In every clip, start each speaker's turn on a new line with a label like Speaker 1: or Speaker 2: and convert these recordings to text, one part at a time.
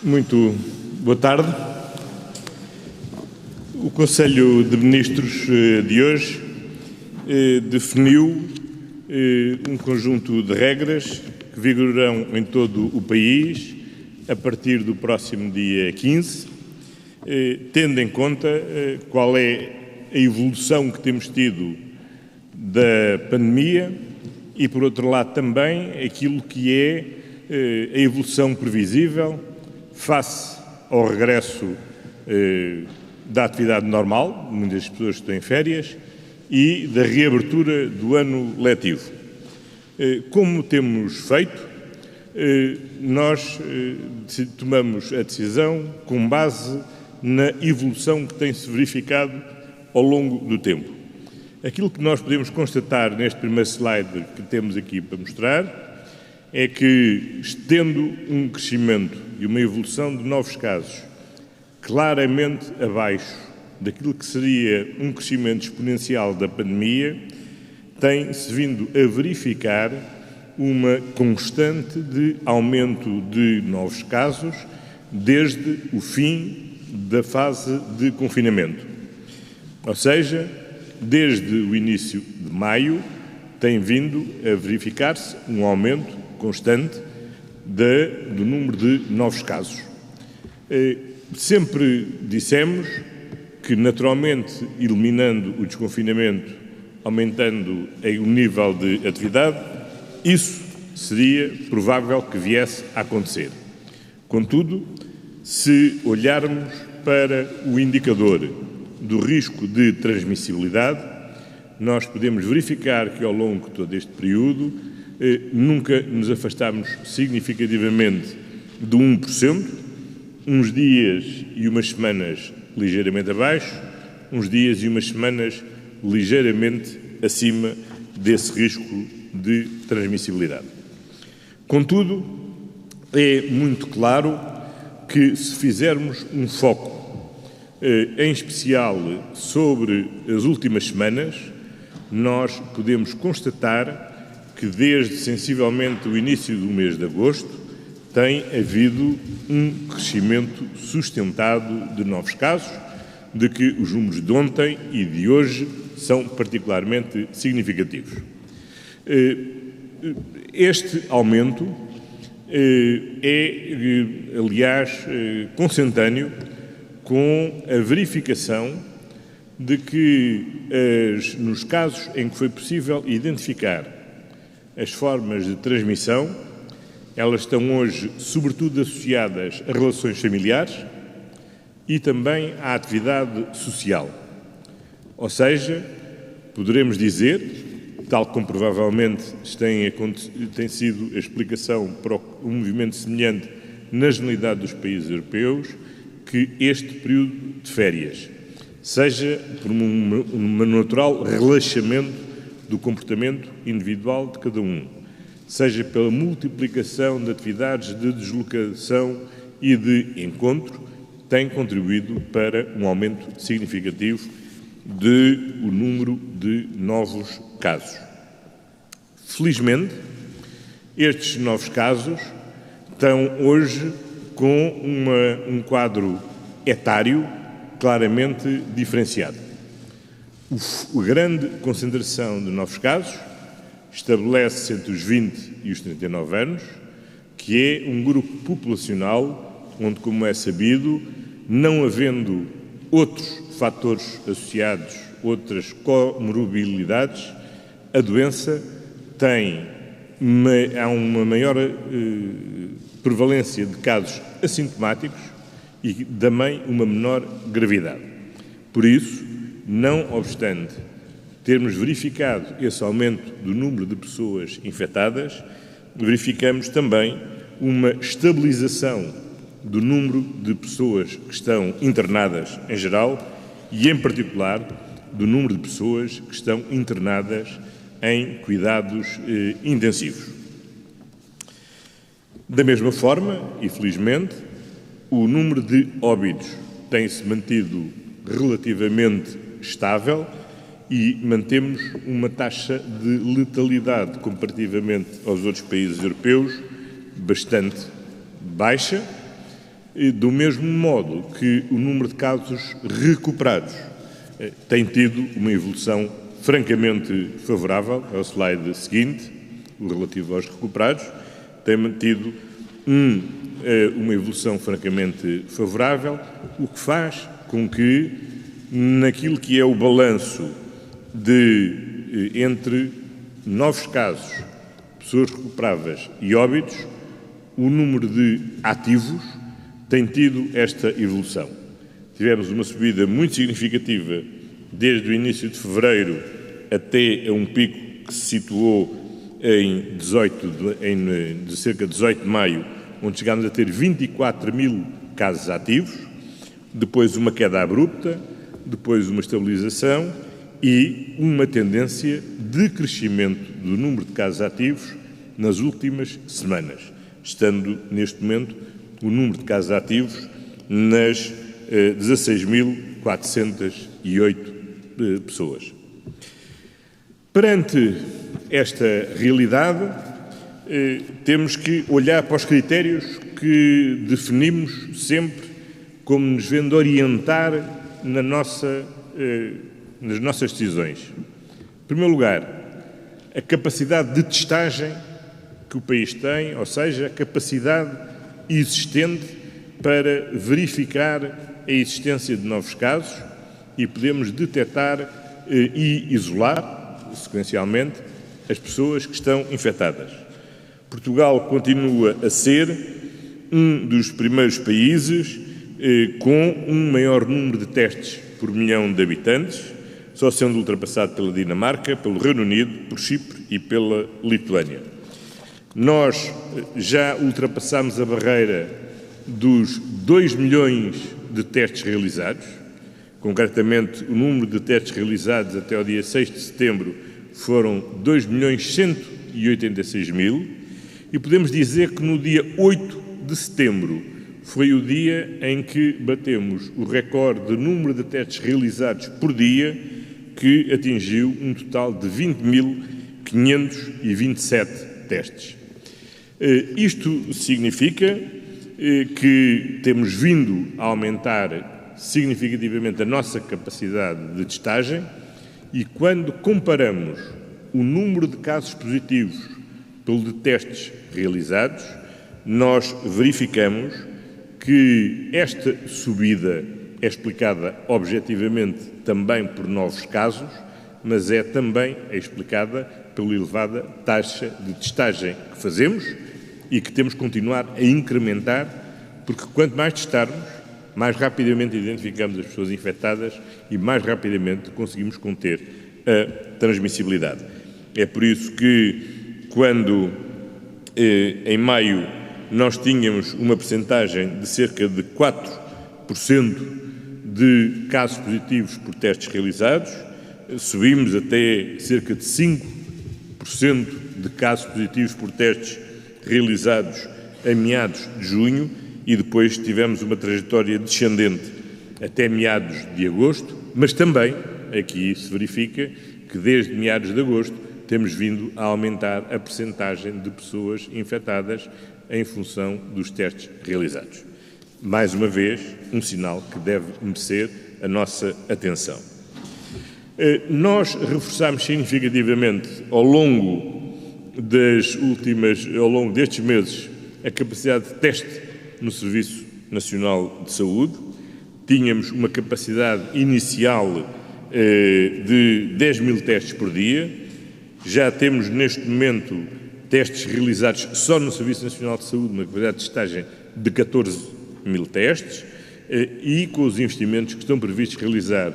Speaker 1: Muito boa tarde. O Conselho de Ministros de hoje definiu um conjunto de regras que vigorarão em todo o país a partir do próximo dia 15, tendo em conta qual é a evolução que temos tido da pandemia e, por outro lado, também aquilo que é a evolução previsível face ao regresso da atividade normal, muitas pessoas estão em férias, e da reabertura do ano letivo. Como temos feito, nós tomamos a decisão com base na evolução que tem-se verificado ao longo do tempo. Aquilo que nós podemos constatar neste primeiro slide que temos aqui para mostrar é que, tendo um crescimento e uma evolução de novos casos claramente abaixo daquilo que seria um crescimento exponencial da pandemia, tem-se vindo a verificar uma constante de aumento de novos casos desde o fim da fase de confinamento. Ou seja, desde o início de maio tem vindo a verificar-se um aumento constante do número de novos casos. Sempre dissemos que, naturalmente, eliminando o desconfinamento, aumentando o nível de atividade, isso seria provável que viesse a acontecer. Contudo, se olharmos para o indicador do risco de transmissibilidade, nós podemos verificar que, ao longo de todo este período, nunca nos afastámos significativamente de 1%, uns dias e umas semanas ligeiramente abaixo, uns dias e umas semanas ligeiramente acima desse risco de transmissibilidade. Contudo, é muito claro que, se fizermos um foco, em especial sobre as últimas semanas, nós podemos constatar que desde sensivelmente o início do mês de agosto tem havido um crescimento sustentado de novos casos, de que os números de ontem e de hoje são particularmente significativos. Este aumento é, aliás, consentâneo com a verificação de que, nos casos em que foi possível identificar as formas de transmissão, elas estão hoje sobretudo associadas a relações familiares e também à atividade social. Ou seja, poderemos dizer, tal como provavelmente tem sido a explicação para um movimento semelhante na generalidade dos países europeus, que este período de férias seja por um natural relaxamento do comportamento individual de cada um, seja pela multiplicação de atividades de deslocação e de encontro, tem contribuído para um aumento significativo do número de novos casos. Felizmente, estes novos casos estão hoje com um quadro etário claramente diferenciado. A grande concentração de novos casos estabelece-se entre os 20 e os 39 anos, que é um grupo populacional onde, como é sabido, não havendo outros fatores associados, outras comorbilidades, a doença há uma maior prevalência de casos assintomáticos e também uma menor gravidade. Por isso, não obstante termos verificado esse aumento do número de pessoas infectadas, verificamos também uma estabilização do número de pessoas que estão internadas em geral e, em particular, do número de pessoas que estão internadas em cuidados intensivos. Da mesma forma, e felizmente, o número de óbitos tem-se mantido relativamente estável e mantemos uma taxa de letalidade comparativamente aos outros países europeus bastante baixa, do mesmo modo que o número de casos recuperados tem tido uma evolução francamente favorável. É o slide seguinte, o relativo aos recuperados, tem mantido uma evolução francamente favorável, o que faz com que, naquilo que é o balanço entre novos casos, pessoas recuperadas e óbitos, o número de ativos tem tido esta evolução. Tivemos uma subida muito significativa desde o início de fevereiro até a um pico que se situou de cerca de 18 de maio, onde chegámos a ter 24 mil casos ativos, depois uma queda abrupta, depois uma estabilização e uma tendência de crescimento do número de casos ativos nas últimas semanas, estando neste momento o número de casos ativos nas 16.408 pessoas. Perante esta realidade, temos que olhar para os critérios que definimos sempre como nos devendo orientar nas nossas decisões. Em primeiro lugar, a capacidade de testagem que o país tem, ou seja, a capacidade existente para verificar a existência de novos casos e podemos detectar e isolar, sequencialmente, as pessoas que estão infectadas. Portugal continua a ser um dos primeiros países com um maior número de testes por milhão de habitantes, só sendo ultrapassado pela Dinamarca, pelo Reino Unido, por Chipre e pela Lituânia. Nós já ultrapassámos a barreira dos 2 milhões de testes realizados. Concretamente, o número de testes realizados até ao dia 6 de setembro foram 2.186.000 e podemos dizer que no dia 8 de setembro foi o dia em que batemos o recorde de número de testes realizados por dia, que atingiu um total de 20.527 testes. Isto significa que temos vindo a aumentar significativamente a nossa capacidade de testagem e quando comparamos o número de casos positivos pelo de testes realizados, nós verificamos que esta subida é explicada objetivamente também por novos casos, mas é também explicada pela elevada taxa de testagem que fazemos e que temos que continuar a incrementar, porque quanto mais testarmos, mais rapidamente identificamos as pessoas infectadas e mais rapidamente conseguimos conter a transmissibilidade. É por isso que, quando em maio nós tínhamos uma percentagem de cerca de 4% de casos positivos por testes realizados, subimos até cerca de 5% de casos positivos por testes realizados a meados de junho e depois tivemos uma trajetória descendente até meados de agosto, mas também aqui se verifica que desde meados de agosto temos vindo a aumentar a percentagem de pessoas infectadas em função dos testes realizados. Mais uma vez, um sinal que deve merecer a nossa atenção. Nós reforçamos significativamente ao longo destes meses a capacidade de teste no Serviço Nacional de Saúde. Tínhamos uma capacidade inicial de 10.000 testes por dia. Já temos neste momento testes realizados só no Serviço Nacional de Saúde, uma capacidade de testagem de 14.000 testes e com os investimentos que estão previstos realizar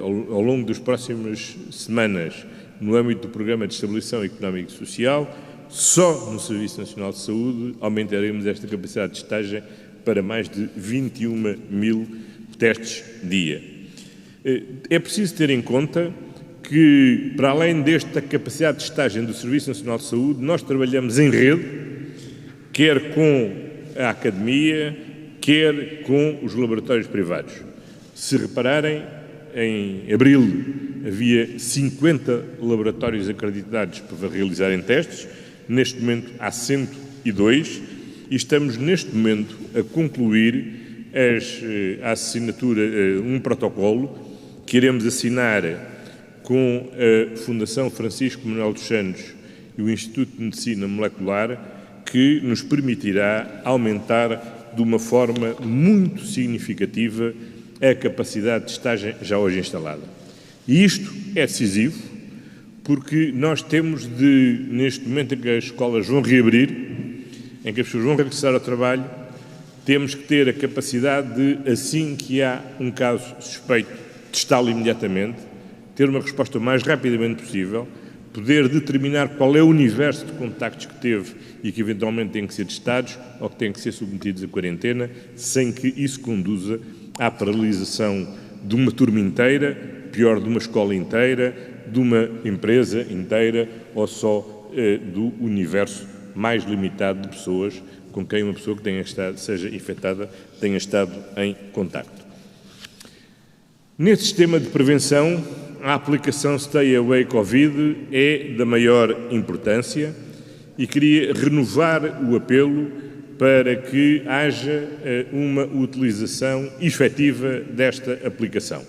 Speaker 1: ao longo das próximas semanas no âmbito do Programa de Estabilização Económica e Social, só no Serviço Nacional de Saúde aumentaremos esta capacidade de testagem para mais de 21.000 testes dia. É preciso ter em conta que, para além desta capacidade de testagem do Serviço Nacional de Saúde, nós trabalhamos em rede, quer com a academia, quer com os laboratórios privados. Se repararem, em abril havia 50 laboratórios acreditados para realizarem testes, neste momento há 102 e estamos neste momento a concluir a assinatura, um protocolo que iremos assinar com a Fundação Francisco Manuel dos Santos e o Instituto de Medicina Molecular, que nos permitirá aumentar de uma forma muito significativa a capacidade de testagem já hoje instalada. E isto é decisivo, porque nós temos de, neste momento em que as escolas vão reabrir, em que as pessoas vão regressar ao trabalho, temos que ter a capacidade de, assim que há um caso suspeito, testá-lo imediatamente, ter uma resposta o mais rapidamente possível, poder determinar qual é o universo de contactos que teve e que eventualmente têm que ser testados ou que têm que ser submetidos a quarentena, sem que isso conduza à paralisação de uma turma inteira, pior, de uma escola inteira, de uma empresa inteira ou só do universo mais limitado de pessoas com quem uma pessoa que seja infectada tenha estado em contacto. Neste sistema de prevenção, a aplicação Stay Away Covid é da maior importância e queria renovar o apelo para que haja uma utilização efetiva desta aplicação.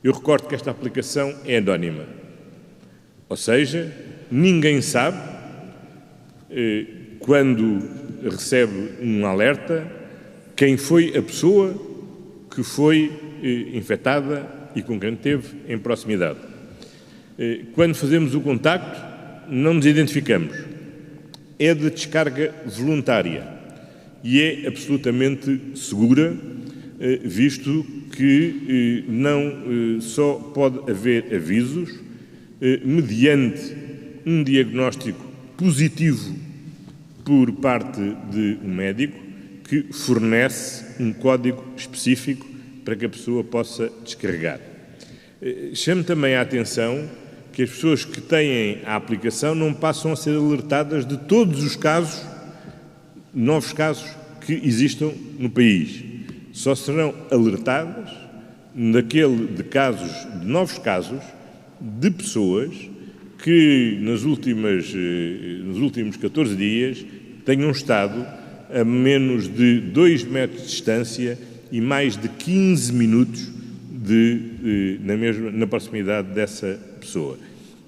Speaker 1: Eu recordo que esta aplicação é anónima, ou seja, ninguém sabe quando recebe um alerta quem foi a pessoa que foi infectada e com quem esteve em proximidade. Quando fazemos o contacto, não nos identificamos. É de descarga voluntária e é absolutamente segura, visto que não só pode haver avisos mediante um diagnóstico positivo por parte de um médico que fornece um código específico para que a pessoa possa descarregar. Chamo também a atenção que as pessoas que têm a aplicação não passam a ser alertadas de todos os casos, novos casos que existam no país. Só serão alertadas de novos casos de pessoas que nos últimos 14 dias tenham estado a menos de 2 metros de distância e mais de 15 minutos na proximidade dessa pessoa.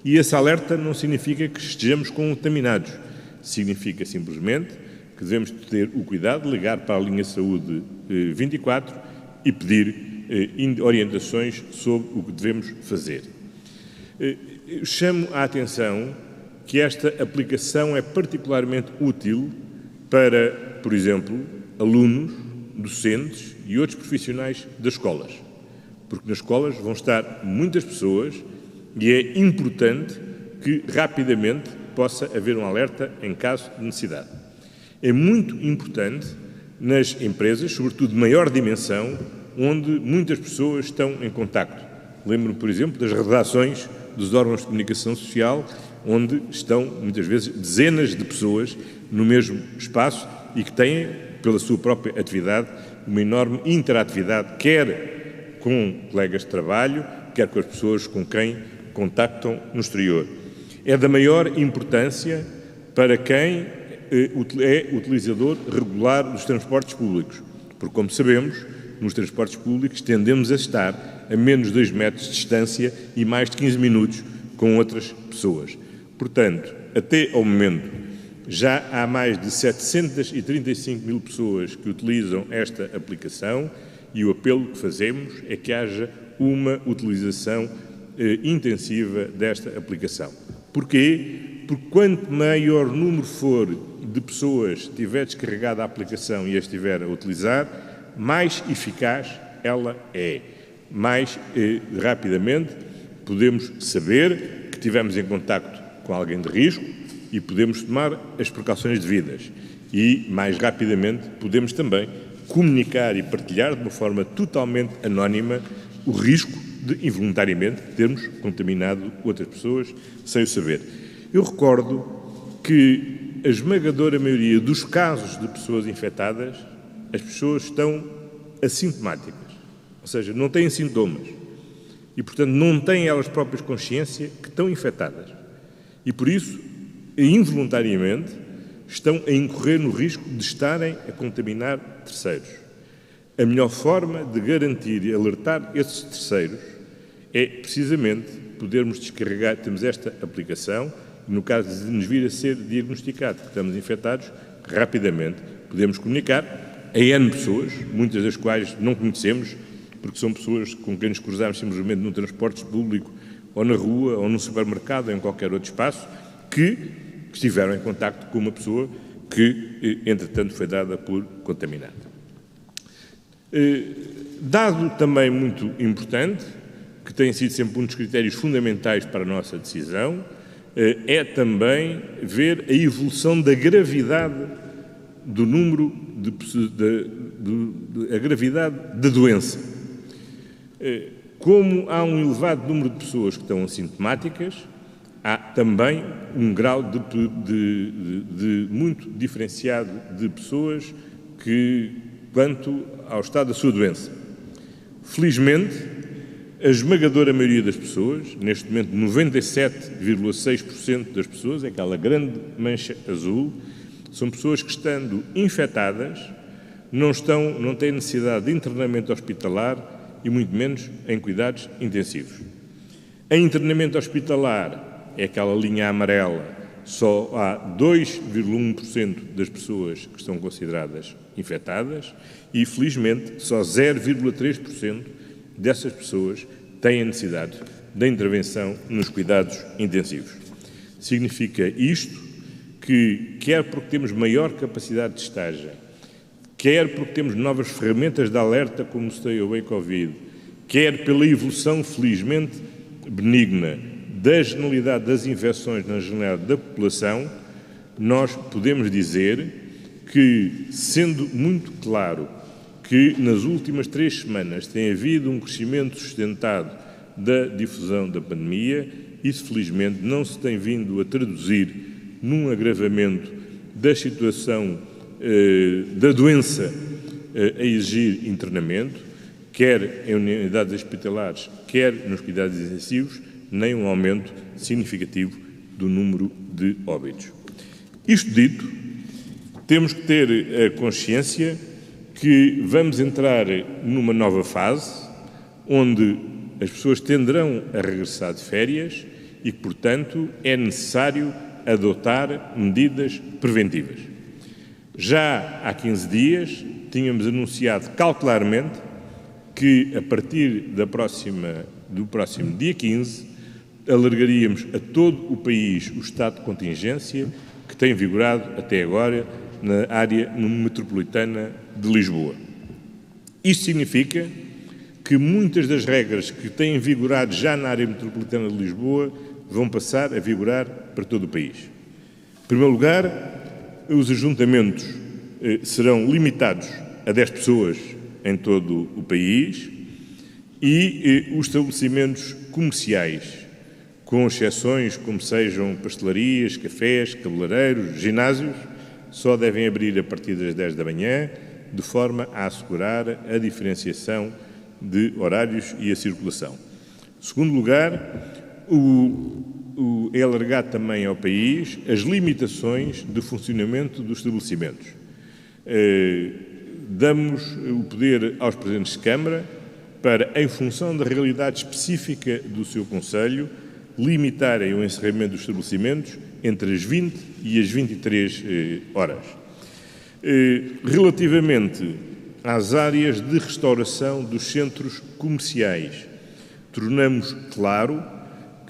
Speaker 1: E esse alerta não significa que estejamos contaminados, significa simplesmente que devemos ter o cuidado de ligar para a linha Saúde 24 e pedir orientações sobre o que devemos fazer. Eu chamo a atenção que esta aplicação é particularmente útil para, por exemplo, alunos, docentes e outros profissionais das escolas, porque nas escolas vão estar muitas pessoas e é importante que rapidamente possa haver um alerta em caso de necessidade. É muito importante nas empresas, sobretudo de maior dimensão, onde muitas pessoas estão em contacto. Lembro-me, por exemplo, das redações dos órgãos de comunicação social, onde estão, muitas vezes, dezenas de pessoas no mesmo espaço e que têm, pela sua própria atividade, uma enorme interatividade, quer com colegas de trabalho, quer com as pessoas com quem contactam no exterior. É da maior importância para quem é utilizador regular dos transportes públicos, porque, como sabemos, nos transportes públicos tendemos a estar a menos de 2 metros de distância e mais de 15 minutos com outras pessoas. Portanto, até ao momento, já há mais de 735 mil pessoas que utilizam esta aplicação e o apelo que fazemos é que haja uma utilização intensiva desta aplicação. Porquê? Porque quanto maior número for de pessoas que tiver descarregado a aplicação e a estiver a utilizar, mais eficaz ela é. Mais rapidamente podemos saber que tivemos em contacto com alguém de risco e podemos tomar as precauções devidas. E, mais rapidamente, podemos também comunicar e partilhar de uma forma totalmente anónima o risco de, involuntariamente, termos contaminado outras pessoas sem o saber. Eu recordo que a esmagadora maioria dos casos de pessoas infectadas, as pessoas estão assintomáticas, ou seja, não têm sintomas e, portanto, não têm elas próprias consciência que estão infectadas. E, por isso, involuntariamente, estão a incorrer no risco de estarem a contaminar terceiros. A melhor forma de garantir e alertar esses terceiros é, precisamente, podermos descarregar, temos esta aplicação, e no caso de nos vir a ser diagnosticado que estamos infectados, rapidamente podemos comunicar a N pessoas, muitas das quais não conhecemos, porque são pessoas com quem nos cruzamos simplesmente no transporte público, ou na rua, ou no supermercado, ou em qualquer outro espaço, que estiveram em contacto com uma pessoa que, entretanto, foi dada por contaminada. Dado também muito importante, que tem sido sempre um dos critérios fundamentais para a nossa decisão, é também ver a evolução da gravidade do número a gravidade da doença. Como há um elevado número de pessoas que estão assintomáticas, há também um grau de muito diferenciado de pessoas quanto ao estado da sua doença. Felizmente, a esmagadora maioria das pessoas, neste momento 97,6% das pessoas, aquela grande mancha azul, são pessoas que, estando infectadas, não têm necessidade de internamento hospitalar e muito menos em cuidados intensivos. Em internamento hospitalar, é aquela linha amarela, só há 2,1% das pessoas que estão consideradas infectadas e, felizmente, só 0,3% dessas pessoas têm a necessidade da intervenção nos cuidados intensivos. Significa isto que, quer porque temos maior capacidade de testagem, quer porque temos novas ferramentas de alerta como o Stay Away Covid, quer pela evolução, felizmente, benigna da generalidade das infecções na generalidade da população, nós podemos dizer que, sendo muito claro que nas últimas 3 semanas tem havido um crescimento sustentado da difusão da pandemia, isso felizmente não se tem vindo a traduzir num agravamento da situação da doença a exigir internamento, quer em unidades hospitalares, quer nos cuidados intensivos, nem um aumento significativo do número de óbitos. Isto dito, temos que ter a consciência que vamos entrar numa nova fase, onde as pessoas tenderão a regressar de férias e que, portanto, é necessário adotar medidas preventivas. Já há 15 dias tínhamos anunciado cautelarmente que, a partir do próximo dia 15, alargaríamos a todo o país o estado de contingência que tem vigorado até agora na área metropolitana de Lisboa. Isto significa que muitas das regras que têm vigorado já na área metropolitana de Lisboa vão passar a vigorar para todo o país. Em primeiro lugar, os ajuntamentos serão limitados a 10 pessoas em todo o país e os estabelecimentos comerciais, com exceções como sejam pastelarias, cafés, cabeleireiros, ginásios, só devem abrir a partir das 10 da manhã, de forma a assegurar a diferenciação de horários e a circulação. Em segundo lugar, é alargado também ao país as limitações de funcionamento dos estabelecimentos. Damos o poder aos presidentes de Câmara para, em função da realidade específica do seu Conselho, limitarem o encerramento dos estabelecimentos entre as 20 e as 23 horas. Relativamente às áreas de restauração dos centros comerciais, tornamos claro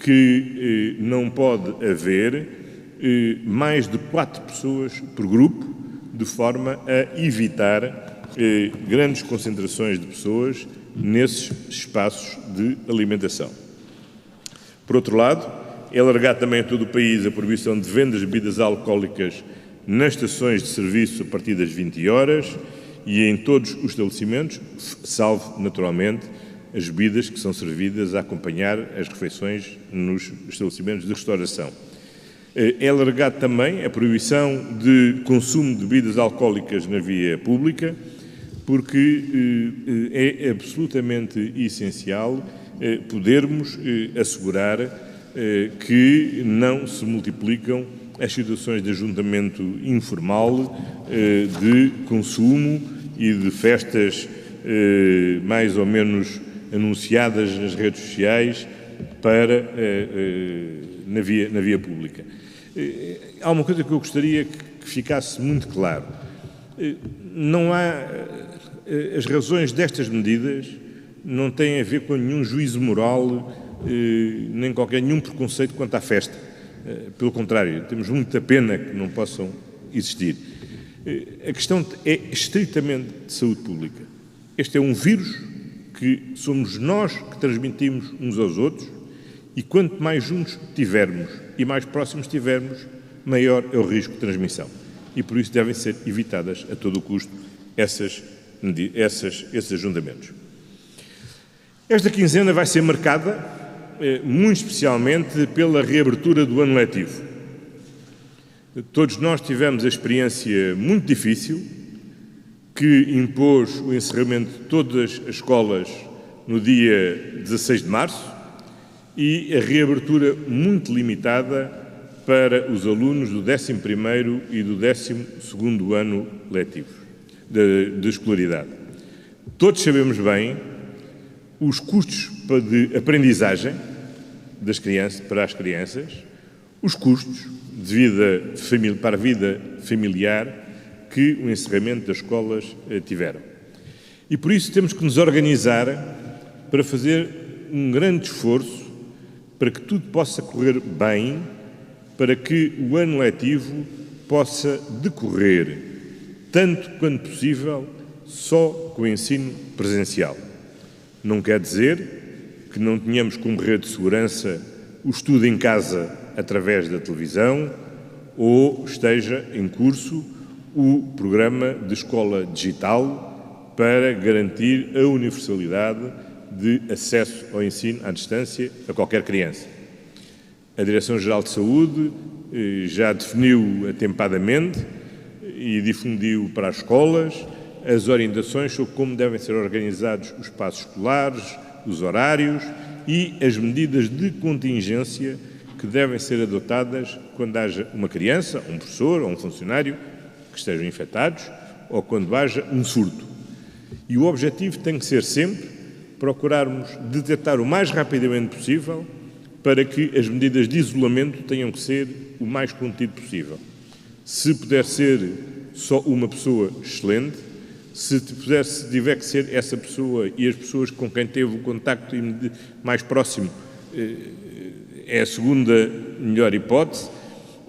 Speaker 1: que não pode haver mais de 4 pessoas por grupo, de forma a evitar grandes concentrações de pessoas nesses espaços de alimentação. Por outro lado, é alargar também a todo o país a proibição de vendas de bebidas alcoólicas nas estações de serviço a partir das 20 horas e em todos os estabelecimentos, salvo, naturalmente, as bebidas que são servidas a acompanhar as refeições nos estabelecimentos de restauração. É alargado também a proibição de consumo de bebidas alcoólicas na via pública, porque é absolutamente essencial podermos assegurar que não se multiplicam as situações de ajuntamento informal, de consumo e de festas mais ou menos anunciadas nas redes sociais na via pública. Há uma coisa que eu gostaria que ficasse muito claro. Não há... As razões destas medidas não têm a ver com nenhum juízo moral, nem nenhum preconceito quanto à festa. Pelo contrário, temos muita pena que não possam existir. A questão é estritamente de saúde pública. Este é um vírus que somos nós que transmitimos uns aos outros e quanto mais juntos tivermos e mais próximos tivermos, maior é o risco de transmissão. E por isso devem ser evitadas a todo o custo esses ajuntamentos. Esta quinzena vai ser marcada muito especialmente pela reabertura do ano letivo. Todos nós tivemos a experiência muito difícil que impôs o encerramento de todas as escolas no dia 16 de março e a reabertura muito limitada para os alunos do 11º e do 12º ano letivo de escolaridade. Todos sabemos bem os custos de aprendizagem para as crianças, os custos para a vida familiar que o encerramento das escolas tiveram. E por isso temos que nos organizar para fazer um grande esforço para que tudo possa correr bem, para que o ano letivo possa decorrer, tanto quanto possível, só com o ensino presencial. Não quer dizer que não tenhamos como rede de segurança o estudo em casa através da televisão ou esteja em curso o programa de escola digital para garantir a universalidade de acesso ao ensino à distância a qualquer criança. A Direção-Geral de Saúde já definiu atempadamente e difundiu para as escolas as orientações sobre como devem ser organizados os espaços escolares, os horários e as medidas de contingência que devem ser adotadas quando haja uma criança, um professor ou um funcionário que estejam infectados ou quando haja um surto. E o objetivo tem que ser sempre procurarmos detectar o mais rapidamente possível para que as medidas de isolamento tenham que ser o mais contido possível. Se puder ser só uma pessoa, excelente. Se tiver que ser essa pessoa e as pessoas com quem teve o contacto mais próximo, é a segunda melhor hipótese.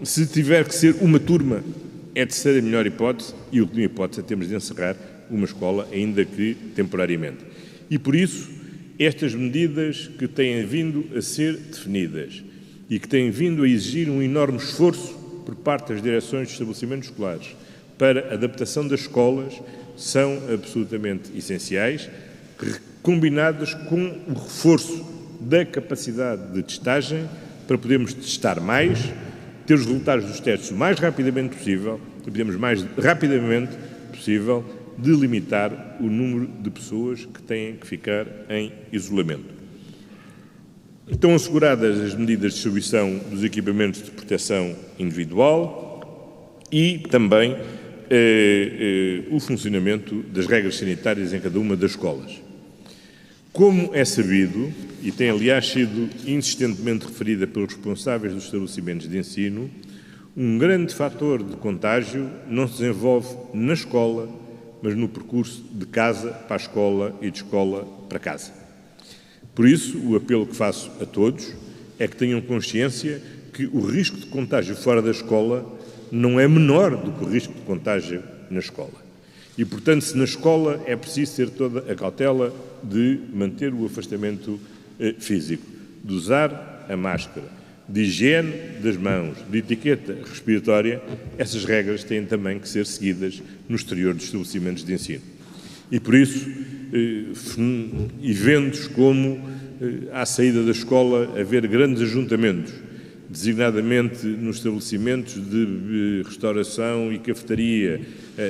Speaker 1: Se tiver que ser uma turma, é a terceira melhor hipótese e a última hipótese é termos de encerrar uma escola, ainda que temporariamente. E por isso, estas medidas que têm vindo a ser definidas e que têm vindo a exigir um enorme esforço por parte das direções de estabelecimentos escolares para a adaptação das escolas são absolutamente essenciais, combinadas com o reforço da capacidade de testagem para podermos testar mais, ter os resultados dos testes o mais rapidamente possível e podermos mais rapidamente possível delimitar o número de pessoas que têm que ficar em isolamento. Estão asseguradas as medidas de distribuição dos equipamentos de proteção individual e também o funcionamento das regras sanitárias em cada uma das escolas. Como é sabido, e tem aliás sido insistentemente referida pelos responsáveis dos estabelecimentos de ensino, um grande fator de contágio não se desenvolve na escola, mas no percurso de casa para a escola e de escola para casa. Por isso, o apelo que faço a todos é que tenham consciência que o risco de contágio fora da escola não é menor do que o risco de contágio na escola. E, portanto, se na escola é preciso ter toda a cautela de manter o afastamento físico, de usar a máscara, de higiene das mãos, de etiqueta respiratória, essas regras têm também que ser seguidas no exterior dos estabelecimentos de ensino. E, por isso, eventos como à saída da escola haver grandes ajuntamentos, designadamente nos estabelecimentos de restauração e cafetaria,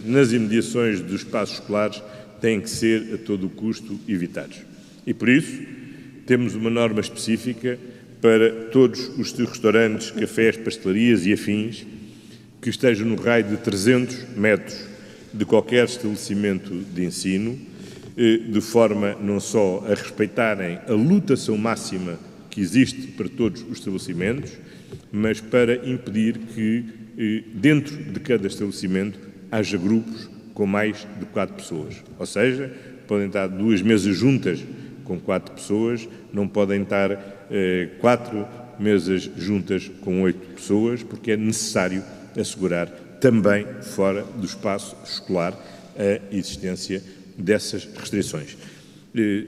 Speaker 1: nas imediações dos espaços escolares, têm que ser a todo o custo evitados. E por isso temos uma norma específica para todos os restaurantes, cafés, pastelarias e afins que estejam no raio de 300 metros de qualquer estabelecimento de ensino, de forma não só a respeitarem a lotação máxima que existe para todos os estabelecimentos, mas para impedir que dentro de cada estabelecimento haja grupos com mais de 4 pessoas. Ou seja, podem estar 2 mesas juntas com 4 pessoas, não podem estar 4 mesas juntas com 8 pessoas, porque é necessário assegurar também fora do espaço escolar a existência dessas restrições.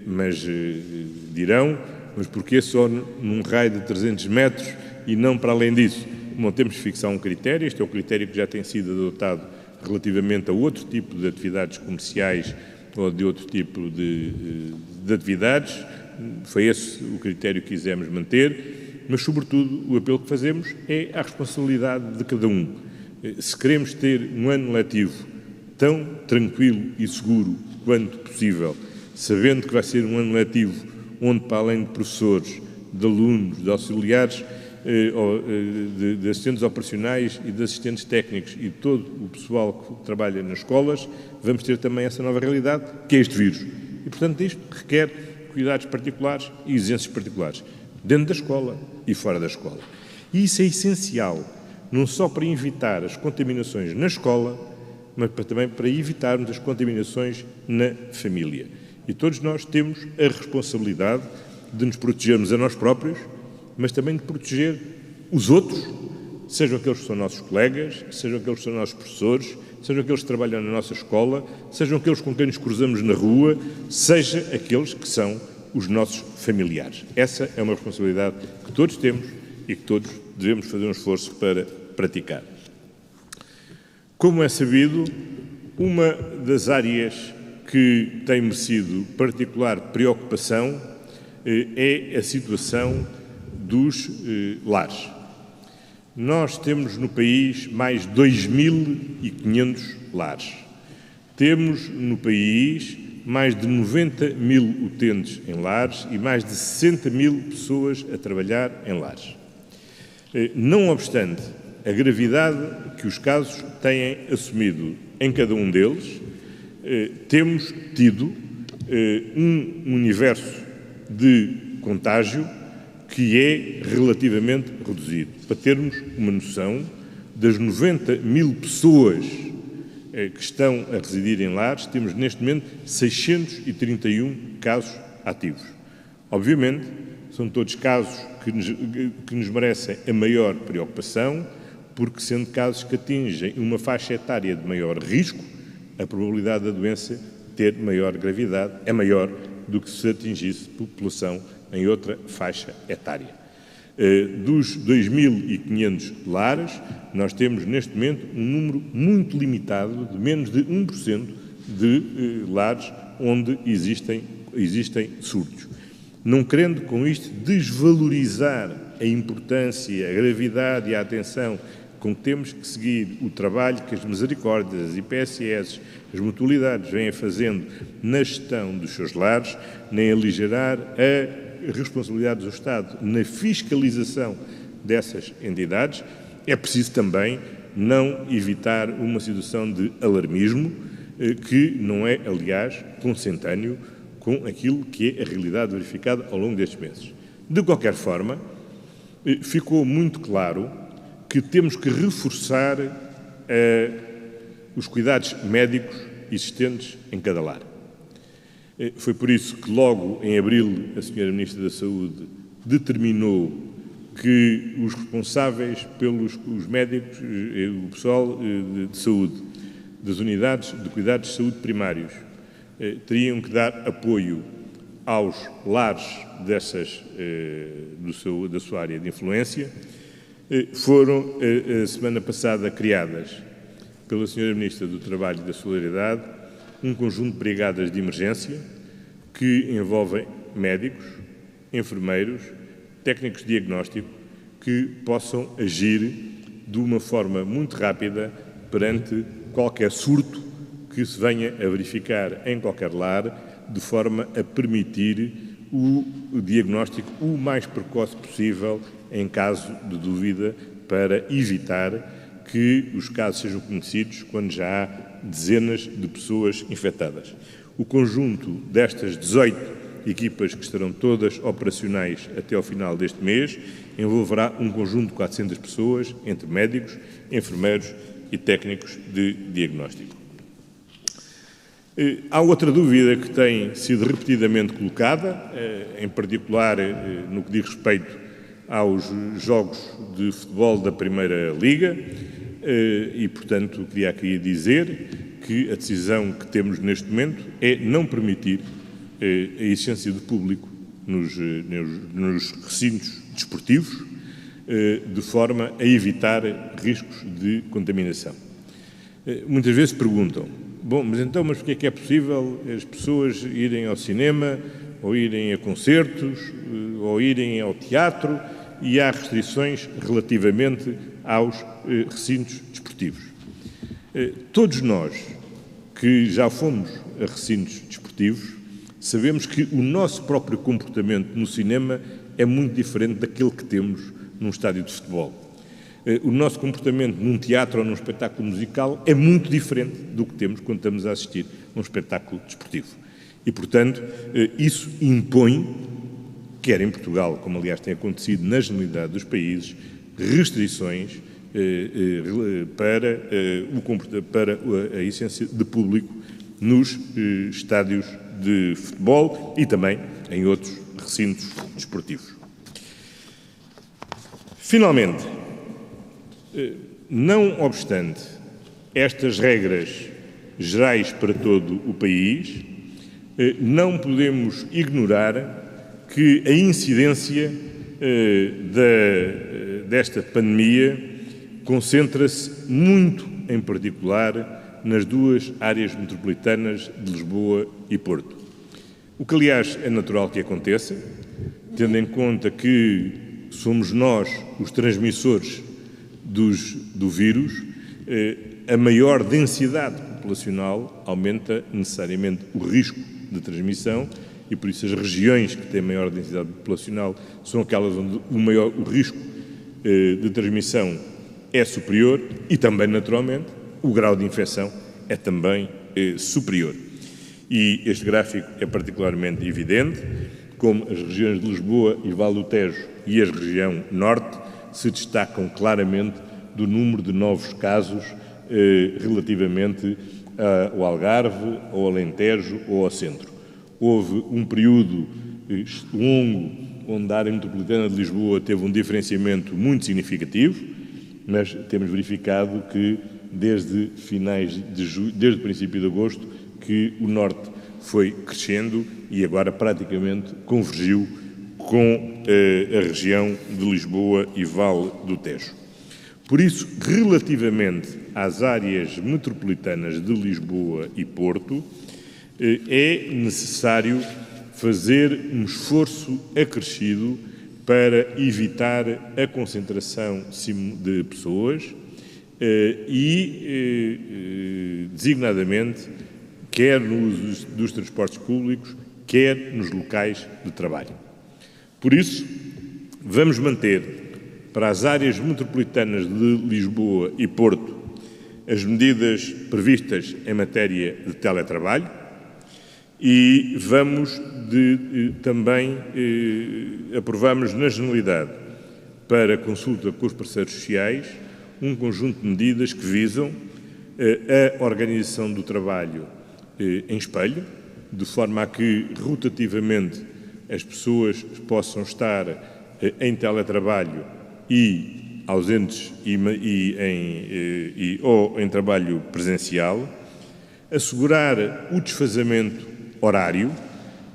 Speaker 1: Mas dirão, mas porquê só num raio de 300 metros e não para além disso? Bom, temos que fixar um critério, este é o critério que já tem sido adotado relativamente a outro tipo de atividades comerciais ou de outro tipo de atividades, foi esse o critério que quisemos manter, mas sobretudo o apelo que fazemos é à responsabilidade de cada um. Se queremos ter um ano letivo tão tranquilo e seguro quanto possível, sabendo que vai ser um ano letivo onde, para além de professores, de alunos, de auxiliares, de assistentes operacionais e de assistentes técnicos e todo o pessoal que trabalha nas escolas, vamos ter também essa nova realidade, que é este vírus. E, portanto, isto requer cuidados particulares e exigências particulares, dentro da escola e fora da escola. E isso é essencial, não só para evitar as contaminações na escola, mas também para evitarmos as contaminações na família. E todos nós temos a responsabilidade de nos protegermos a nós próprios, mas também de proteger os outros, sejam aqueles que são nossos colegas, sejam aqueles que são nossos professores, sejam aqueles que trabalham na nossa escola, sejam aqueles com quem nos cruzamos na rua, seja aqueles que são os nossos familiares. Essa é uma responsabilidade que todos temos e que todos devemos fazer um esforço para praticar. Como é sabido, uma das áreas que tem merecido particular preocupação é a situação dos lares. Nós temos no país mais de 2.500 lares. Temos no país mais de 90.000 utentes em lares e mais de 60.000 pessoas a trabalhar em lares. Não obstante a gravidade que os casos têm assumido em cada um deles, temos tido um universo de contágio que é relativamente reduzido. Para termos uma noção, das 90.000 pessoas que estão a residir em lares, temos neste momento 631 casos ativos. Obviamente, são todos casos que nos merecem a maior preocupação, porque sendo casos que atingem uma faixa etária de maior risco, a probabilidade da doença ter maior gravidade é maior do que se atingisse população em outra faixa etária. Dos 2.500 lares, nós temos neste momento um número muito limitado, de menos de 1% de lares onde existem surtos. Não querendo com isto desvalorizar a importância, a gravidade e a atenção com que temos que seguir o trabalho que as misericórdias, as IPSS, as mutualidades vêm fazendo na gestão dos seus lares, nem aligerar a responsabilidade do Estado na fiscalização dessas entidades, é preciso também não evitar uma situação de alarmismo, que não é, aliás, consentâneo com aquilo que é a realidade verificada ao longo destes meses. De qualquer forma, ficou muito claro que temos que reforçar os cuidados médicos existentes em cada lar. Foi por isso que logo em abril a Sra. Ministra da Saúde determinou que os responsáveis pelos médicos, o pessoal de saúde, das unidades de cuidados de saúde primários, teriam que dar apoio aos lares da sua área de influência. Foram, a semana passada, criadas pela Sra. Ministra do Trabalho e da Solidariedade um conjunto de brigadas de emergência que envolvem médicos, enfermeiros, técnicos de diagnóstico que possam agir de uma forma muito rápida perante qualquer surto que se venha a verificar em qualquer lar, de forma a permitir o diagnóstico o mais precoce possível em caso de dúvida, para evitar que os casos sejam conhecidos quando já há dezenas de pessoas infectadas. O conjunto destas 18 equipas, que estarão todas operacionais até ao final deste mês, envolverá um conjunto de 400 pessoas, entre médicos, enfermeiros e técnicos de diagnóstico. Há outra dúvida que tem sido repetidamente colocada, em particular no que diz respeito aos jogos de futebol da Primeira Liga, e, portanto, queria aqui dizer que a decisão que temos neste momento é não permitir a existência de público nos recintos desportivos, de forma a evitar riscos de contaminação. Muitas vezes perguntam: bom, mas porque é que é possível as pessoas irem ao cinema, ou irem a concertos, ou irem ao teatro, e há restrições relativamente aos recintos desportivos? Todos nós que já fomos a recintos desportivos sabemos que o nosso próprio comportamento no cinema é muito diferente daquele que temos num estádio de futebol. O nosso comportamento num teatro ou num espetáculo musical é muito diferente do que temos quando estamos a assistir a um espetáculo desportivo. E, portanto, isso impõe, quer em Portugal, como aliás tem acontecido na generalidade dos países, restrições para a existência de público nos estádios de futebol e também em outros recintos desportivos. Finalmente, não obstante estas regras gerais para todo o país, não podemos ignorar que a incidência desta pandemia concentra-se muito, em particular, nas duas áreas metropolitanas de Lisboa e Porto. O que, aliás, é natural que aconteça, tendo em conta que somos nós os transmissores do vírus. A maior densidade populacional aumenta necessariamente o risco de transmissão e, por isso, as regiões que têm maior densidade populacional são aquelas onde o risco de transmissão é superior e também, naturalmente, o grau de infecção é também superior. E este gráfico é particularmente evidente, como as regiões de Lisboa e Vale do Tejo e a região Norte se destacam claramente do número de novos casos relativamente ao Algarve, ao Alentejo ou ao Centro. Houve um período longo onde a área metropolitana de Lisboa teve um diferenciamento muito significativo, mas temos verificado que desde o princípio de agosto, que o Norte foi crescendo e agora praticamente convergiu com a região de Lisboa e Vale do Tejo. Por isso, relativamente às áreas metropolitanas de Lisboa e Porto, é necessário fazer um esforço acrescido para evitar a concentração de pessoas e, designadamente, quer no uso dos transportes públicos, quer nos locais de trabalho. Por isso, vamos manter para as áreas metropolitanas de Lisboa e Porto as medidas previstas em matéria de teletrabalho e também aprovamos na Generalidade, para consulta com os parceiros sociais, um conjunto de medidas que visam a organização do trabalho em espelho, de forma a que, rotativamente, as pessoas possam estar em teletrabalho e ausentes ou em trabalho presencial, assegurar o desfazamento horário,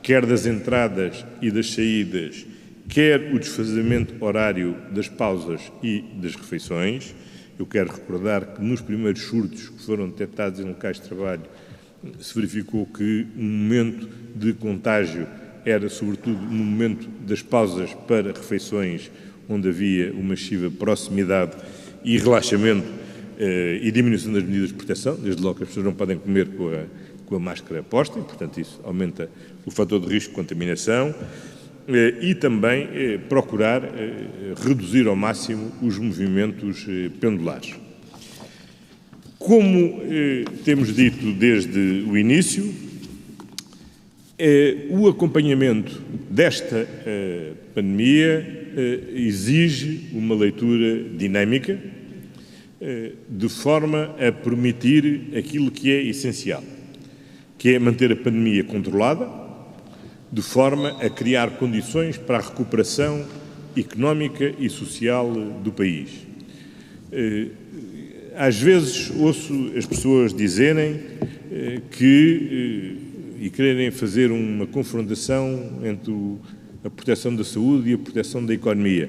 Speaker 1: quer das entradas e das saídas, quer o desfazamento horário das pausas e das refeições. Eu quero recordar que nos primeiros surtos que foram detectados em locais de trabalho se verificou que o momento de contágio era, sobretudo, no momento das pausas para refeições, onde havia uma excessiva proximidade e relaxamento e diminuição das medidas de proteção, desde logo que as pessoas não podem comer com com a máscara posta, e, portanto, isso aumenta o fator de risco de contaminação, e também procurar reduzir ao máximo os movimentos pendulares. Como temos dito desde o início, o acompanhamento desta pandemia exige uma leitura dinâmica, de forma a permitir aquilo que é essencial, que é manter a pandemia controlada, de forma a criar condições para a recuperação económica e social do país. Às vezes ouço as pessoas dizerem e quererem fazer uma confrontação entre a proteção da saúde e a proteção da economia.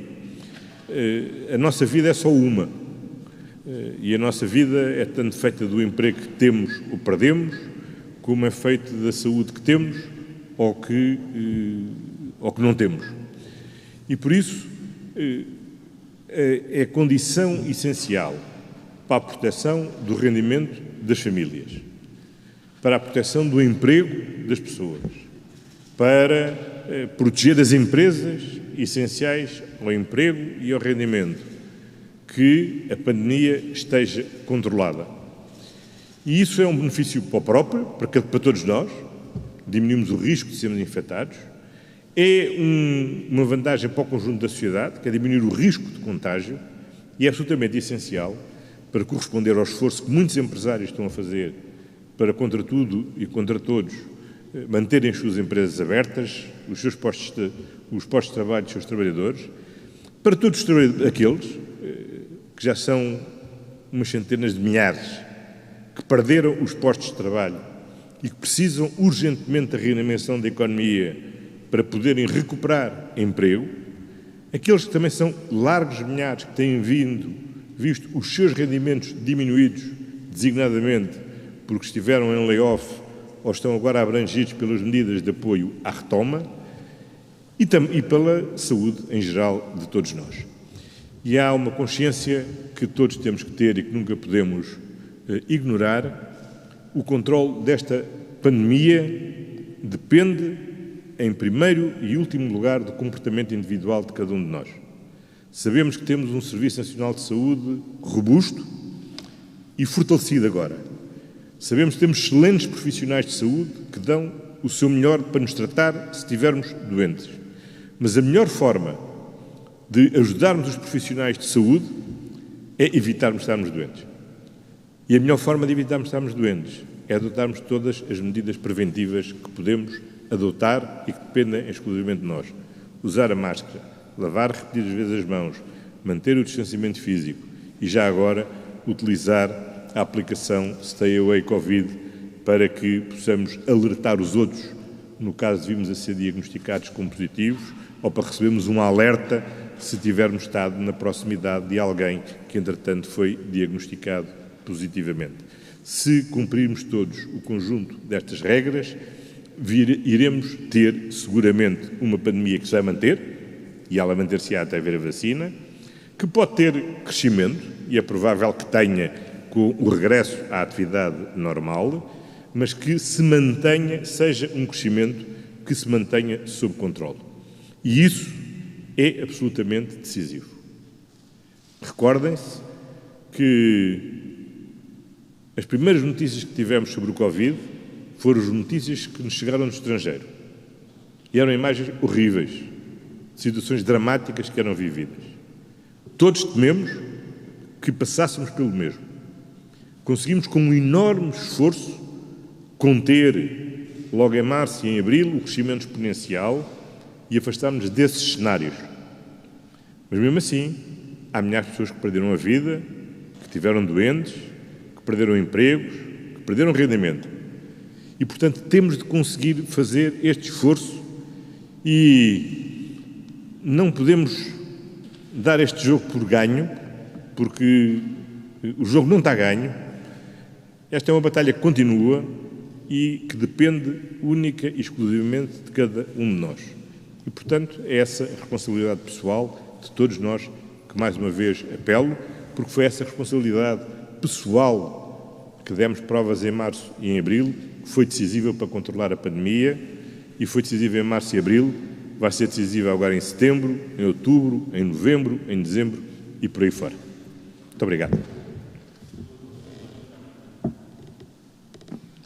Speaker 1: A nossa vida é só uma. E a nossa vida é tanto feita do emprego que temos ou perdemos, como é feita da saúde que temos ou que não temos. E por isso é condição essencial para a proteção do rendimento das famílias, para a proteção do emprego das pessoas, para proteger as empresas essenciais ao emprego e ao rendimento, que a pandemia esteja controlada. E isso é um benefício para o próprio, para todos nós, diminuímos o risco de sermos infectados, é uma vantagem para o conjunto da sociedade, que é diminuir o risco de contágio, e é absolutamente essencial para corresponder ao esforço que muitos empresários estão a fazer para, contra tudo e contra todos, manterem as suas empresas abertas, os postos de trabalho dos seus trabalhadores, para todos aqueles que já são umas centenas de milhares, que perderam os postos de trabalho e que precisam urgentemente da reanimação da economia para poderem recuperar emprego, aqueles que também são largos milhares que têm visto os seus rendimentos diminuídos, designadamente porque estiveram em layoff ou estão agora abrangidos pelas medidas de apoio à retoma, e pela saúde em geral de todos nós. E há uma consciência que todos temos que ter e que nunca podemos ignorar: o controle desta pandemia depende, em primeiro e último lugar, do comportamento individual de cada um de nós. Sabemos que temos um Serviço Nacional de Saúde robusto e fortalecido agora. Sabemos que temos excelentes profissionais de saúde que dão o seu melhor para nos tratar se estivermos doentes. Mas a melhor forma de ajudarmos os profissionais de saúde é evitarmos estarmos doentes. E a melhor forma de evitarmos estarmos doentes é adotarmos todas as medidas preventivas que podemos adotar e que dependem exclusivamente de nós. Usar a máscara, lavar repetidas vezes as mãos, manter o distanciamento físico e, já agora, utilizar a aplicação Stay Away Covid para que possamos alertar os outros no caso de virmos a ser diagnosticados como positivos ou para recebermos um alerta se tivermos estado na proximidade de alguém que, entretanto, foi diagnosticado positivamente. Se cumprirmos todos o conjunto destas regras, iremos ter, seguramente, uma pandemia que se vai manter, e ela manter-se-á até haver a vacina, que pode ter crescimento, e é provável que tenha com o regresso à atividade normal, mas que se mantenha, seja um crescimento que se mantenha sob controle. E isso é absolutamente decisivo. Recordem-se que as primeiras notícias que tivemos sobre o Covid foram as notícias que nos chegaram do estrangeiro. E eram imagens horríveis, de situações dramáticas que eram vividas. Todos tememos que passássemos pelo mesmo. Conseguimos, com um enorme esforço, conter, logo em março e em abril, o crescimento exponencial e afastarmos-nos desses cenários. Mas, mesmo assim, há milhares de pessoas que perderam a vida, que estiveram doentes, que perderam empregos, que perderam rendimento. E, portanto, temos de conseguir fazer este esforço e não podemos dar este jogo por ganho, porque o jogo não está ganho. Esta é uma batalha que continua e que depende única e exclusivamente de cada um de nós. E, portanto, é essa a responsabilidade pessoal de todos nós que, mais uma vez, apelo, porque foi essa responsabilidade pessoal que demos provas em março e em abril, que foi decisiva para controlar a pandemia, e foi decisiva em março e abril, vai ser decisiva agora em setembro, em outubro, em novembro, em dezembro e por aí fora. Muito obrigado.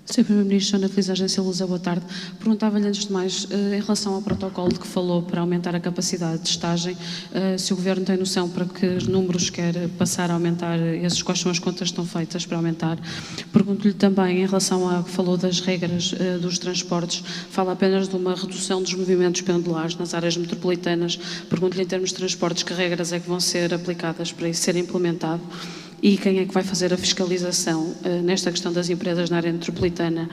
Speaker 2: Sr. Primeiro-Ministro, Ana Feliz, Agência Lusa, boa tarde. Perguntava-lhe, antes de mais, em relação ao protocolo de que falou para aumentar a capacidade de estagem, se o Governo tem noção para que números quer passar a aumentar, quais são as contas que estão feitas para aumentar. Pergunto-lhe também, em relação ao que falou das regras dos transportes, fala apenas de uma redução dos movimentos pendulares nas áreas metropolitanas. Pergunto-lhe, em termos de transportes, que regras é que vão ser aplicadas para isso ser implementado? E quem é que vai fazer a fiscalização nesta questão das empresas na área metropolitana,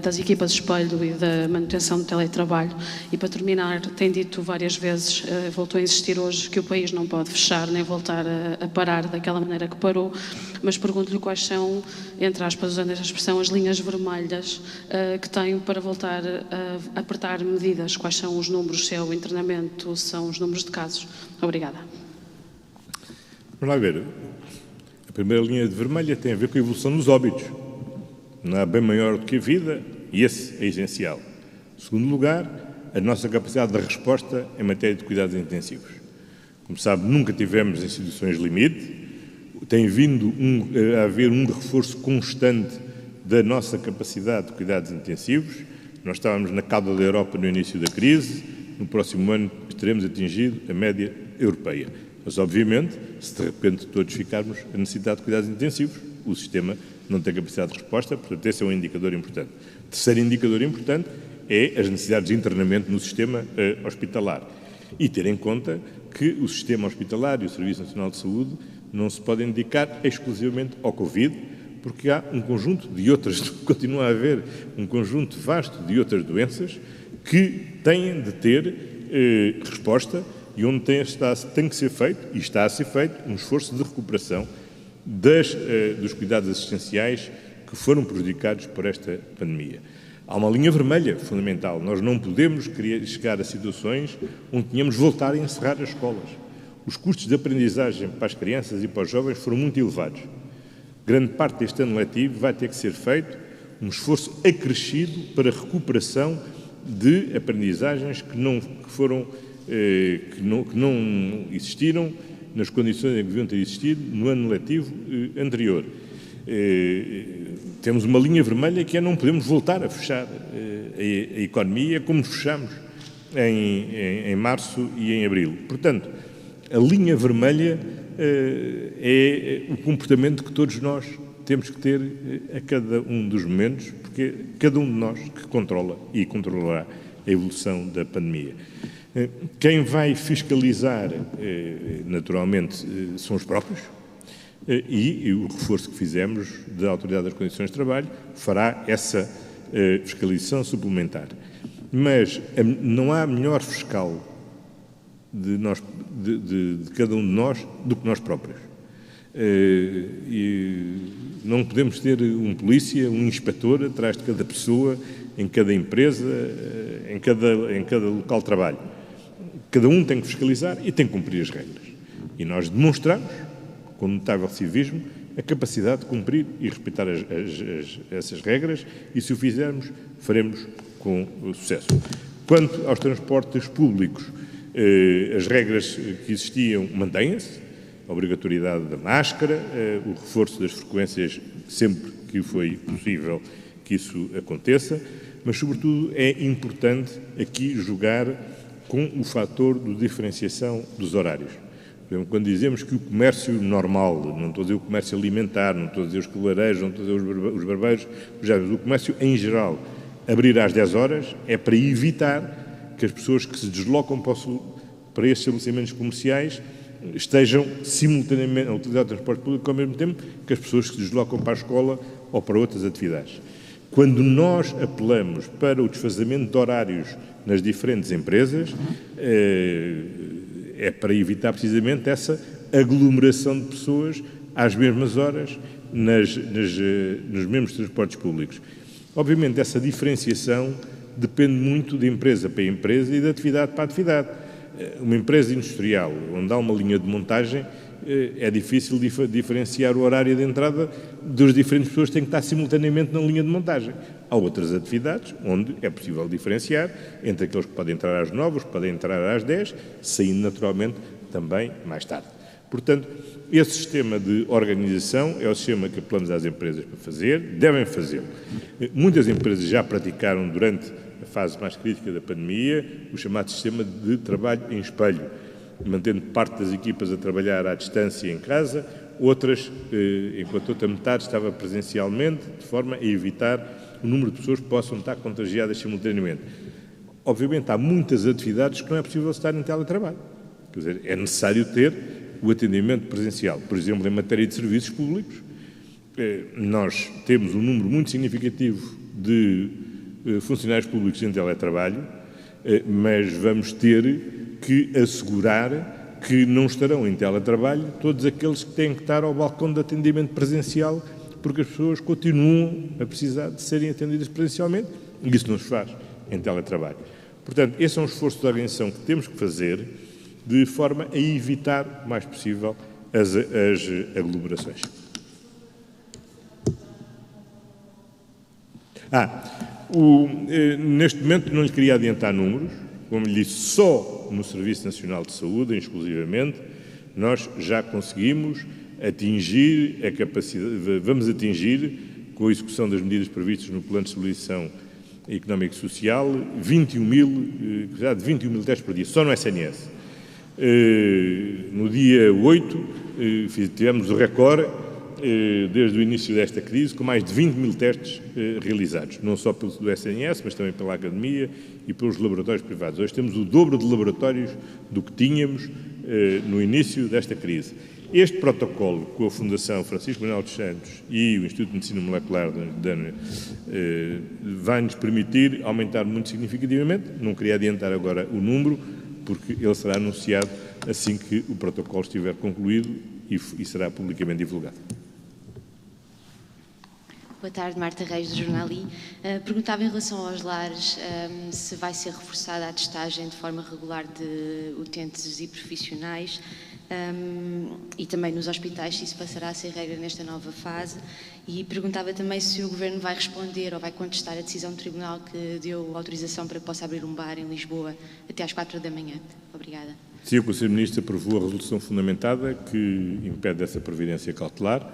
Speaker 2: das equipas de espelho e da manutenção do teletrabalho? E para terminar, tem dito várias vezes, voltou a insistir hoje, que o país não pode fechar nem voltar a parar daquela maneira que parou, mas pergunto-lhe quais são, entre aspas, usando esta expressão, as linhas vermelhas que tem para voltar a apertar medidas. Quais são os números, se é o internamento, se são os números de casos? Obrigada.
Speaker 1: Vamos lá ver. A primeira linha de vermelha tem a ver com a evolução dos óbitos. Não há bem maior do que a vida e esse é essencial. Em segundo lugar, a nossa capacidade de resposta em matéria de cuidados intensivos. Como sabe, nunca tivemos em situações limite. Tem vindo a haver um reforço constante da nossa capacidade de cuidados intensivos. Nós estávamos na cauda da Europa no início da crise. No próximo ano teremos atingido a média europeia. Mas, obviamente, se de repente todos ficarmos a necessidade de cuidados intensivos, o sistema não tem capacidade de resposta, portanto, esse é um indicador importante. O terceiro indicador importante é as necessidades de internamento no sistema hospitalar. E ter em conta que o sistema hospitalar e o Serviço Nacional de Saúde não se podem dedicar exclusivamente ao Covid, porque há um conjunto de outras, continua a haver um conjunto vasto de outras doenças que têm de ter resposta e onde tem que ser feito, e está a ser feito, um esforço de recuperação dos cuidados assistenciais que foram prejudicados por esta pandemia. Há uma linha vermelha fundamental. Nós não podemos chegar a situações onde tenhamos de voltar a encerrar as escolas. Os custos de aprendizagem para as crianças e para os jovens foram muito elevados. Grande parte deste ano letivo vai ter que ser feito um esforço acrescido para a recuperação de aprendizagens que não existiram nas condições em que deviam ter existido no ano letivo anterior. Temos uma linha vermelha que é não podemos voltar a fechar a economia como fechamos em março e em abril. Portanto, a linha vermelha é o comportamento que todos nós temos que ter a cada um dos momentos, porque cada um de nós que controla e controlará a evolução da pandemia. Quem vai fiscalizar, naturalmente, são os próprios, e o reforço que fizemos da Autoridade das Condições de Trabalho fará essa fiscalização suplementar. Mas não há melhor fiscal de cada um de nós do que nós próprios. E não podemos ter um polícia, um inspetor atrás de cada pessoa, em cada empresa, em cada local de trabalho. Cada um tem que fiscalizar e tem que cumprir as regras. E nós demonstramos, com notável civismo, a capacidade de cumprir e respeitar essas regras, e se o fizermos, faremos com sucesso. Quanto aos transportes públicos, as regras que existiam mantêm-se, a obrigatoriedade da máscara, o reforço das frequências sempre que foi possível que isso aconteça, mas, sobretudo, é importante aqui jogar com o fator de diferenciação dos horários. Por exemplo, quando dizemos que o comércio normal, não estou a dizer o comércio alimentar, não estou a dizer os cabeleireiros, não estou a dizer os barbeiros, o comércio em geral, abrir às 10 horas é para evitar que as pessoas que se deslocam para estes estabelecimentos comerciais estejam simultaneamente a utilizar o transporte público ao mesmo tempo que as pessoas que se deslocam para a escola ou para outras atividades. Quando nós apelamos para o desfazamento de horários nas diferentes empresas, é para evitar precisamente essa aglomeração de pessoas às mesmas horas nos mesmos transportes públicos. Obviamente, essa diferenciação depende muito de empresa para empresa e de atividade para atividade. Uma empresa industrial, onde há uma linha de montagem, é difícil diferenciar o horário de entrada das diferentes pessoas que têm que estar simultaneamente na linha de montagem. Há outras atividades onde é possível diferenciar entre aqueles que podem entrar às 9, os que podem entrar às 10, saindo naturalmente também mais tarde. Portanto, esse sistema de organização é o sistema que apelamos às empresas para fazer, devem fazê-lo. Muitas empresas já praticaram durante a fase mais crítica da pandemia o chamado sistema de trabalho em espelho, mantendo parte das equipas a trabalhar à distância em casa, outras, enquanto outra metade estava presencialmente, de forma a evitar o número de pessoas que possam estar contagiadas simultaneamente. Obviamente, há muitas atividades que não é possível estar em teletrabalho. Quer dizer, é necessário ter o atendimento presencial. Por exemplo, em matéria de serviços públicos, nós temos um número muito significativo de funcionários públicos em teletrabalho, mas vamos ter que assegurar que não estarão em teletrabalho todos aqueles que têm que estar ao balcão de atendimento presencial, porque as pessoas continuam a precisar de serem atendidas presencialmente, e isso não se faz em teletrabalho. Portanto, esse é um esforço de organização que temos que fazer de forma a evitar o mais possível as aglomerações. Neste momento não lhe queria adiantar números, como lhe disse, só no Serviço Nacional de Saúde, exclusivamente, nós já conseguimos atingir a capacidade, vamos atingir, com a execução das medidas previstas no Plano de Estabilização Económica e Social, 21 mil testes por dia, só no SNS. No dia 8, tivemos o recorde, desde o início desta crise, com mais de 20 mil testes realizados, não só pelo SNS, mas também pela Academia e pelos laboratórios privados. Hoje temos o dobro de laboratórios do que tínhamos no início desta crise. Este protocolo, com a Fundação Francisco Manuel dos Santos e o Instituto de Medicina Molecular vai-nos permitir aumentar muito significativamente. Não queria adiantar agora o número, porque ele será anunciado assim que o protocolo estiver concluído e será publicamente divulgado.
Speaker 3: Boa tarde, Marta Reis, do Jornal I. Perguntava em relação aos lares se vai ser reforçada a testagem de forma regular de utentes e profissionais e também nos hospitais, se isso passará a ser regra nesta nova fase. E perguntava também se o Governo vai responder ou vai contestar a decisão do Tribunal que deu autorização para que possa abrir um bar em Lisboa até às 4 da manhã. Obrigada.
Speaker 1: Sim, o Conselho de Ministros aprovou a resolução fundamentada que impede essa providência cautelar.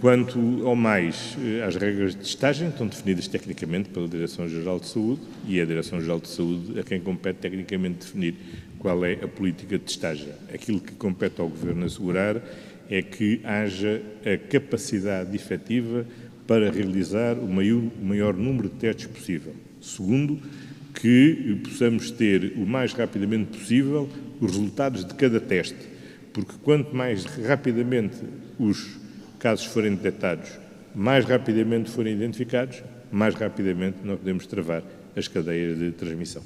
Speaker 1: Quanto ao mais, as regras de testagem estão definidas tecnicamente pela Direção-Geral de Saúde e é a Direção-Geral de Saúde a quem compete tecnicamente definir qual é a política de testagem. Aquilo que compete ao Governo assegurar é que haja a capacidade efetiva para realizar o maior número de testes possível. Segundo, que possamos ter o mais rapidamente possível os resultados de cada teste, porque quanto mais rapidamente os casos forem detectados, mais rapidamente forem identificados, mais rapidamente nós podemos travar as cadeias de transmissão.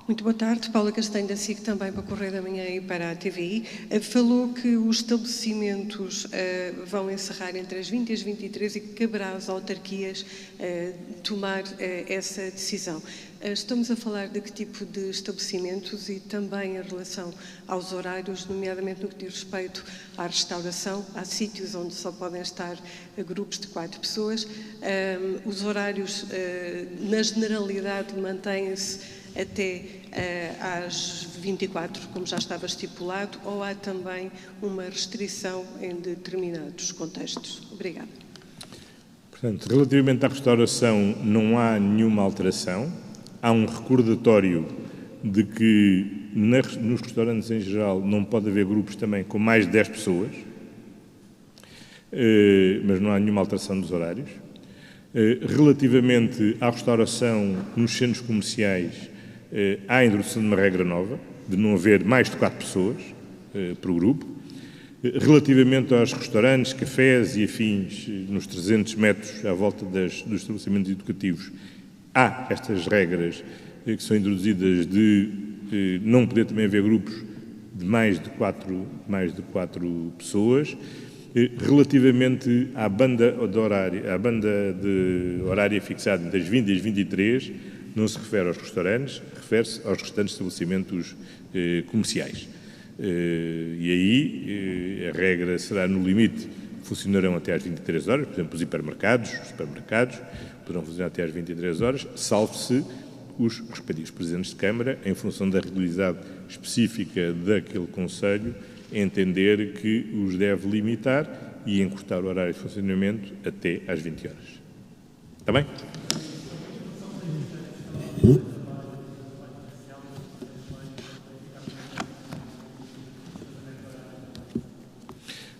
Speaker 4: Muito boa tarde, Paula Castanho da SIC, também para o Correio da Manhã e para a TVI. Falou que os estabelecimentos vão encerrar entre as 20 e as 23 e que caberá às autarquias tomar essa decisão. Estamos a falar de que tipo de estabelecimentos e também em relação aos horários, nomeadamente no que diz respeito à restauração. Há sítios onde só podem estar grupos de 4 pessoas. Os horários, na generalidade, mantêm-se até às 24, como já estava estipulado, ou há também uma restrição em determinados contextos? Obrigada.
Speaker 1: Portanto, relativamente à restauração, não há nenhuma alteração. Há um recordatório de que nos restaurantes em geral não pode haver grupos também com mais de 10 pessoas, mas não há nenhuma alteração dos horários. Relativamente à restauração nos centros comerciais, há a introdução de uma regra nova, de não haver mais de 4 pessoas por grupo. Relativamente aos restaurantes, cafés e afins, nos 300 metros à volta dos estabelecimentos educativos, há estas regras que são introduzidas de não poder também haver grupos de mais de 4 pessoas. Relativamente à banda de horária fixada das 20 às 23, não se refere aos restaurantes, refere-se aos restantes estabelecimentos comerciais. E aí a regra será, no limite, funcionarão até às 23 horas, por exemplo, os hipermercados, os supermercados poderão funcionar até às 23 horas, salvo se os respectivos Presidentes de Câmara, em função da realidade específica daquele Conselho, entender que os deve limitar e encurtar o horário de funcionamento até às 20 horas. Está bem?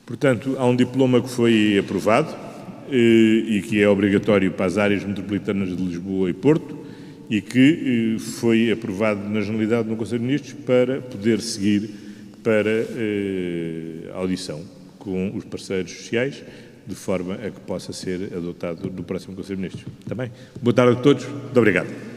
Speaker 1: Portanto, há um diploma que foi aprovado e que é obrigatório para as áreas metropolitanas de Lisboa e Porto e que foi aprovado na Generalidade no Conselho de Ministros para poder seguir para a audição com os parceiros sociais, de forma a que possa ser adotado no próximo Conselho de Ministros. Está bem? Boa tarde a todos. Muito obrigado.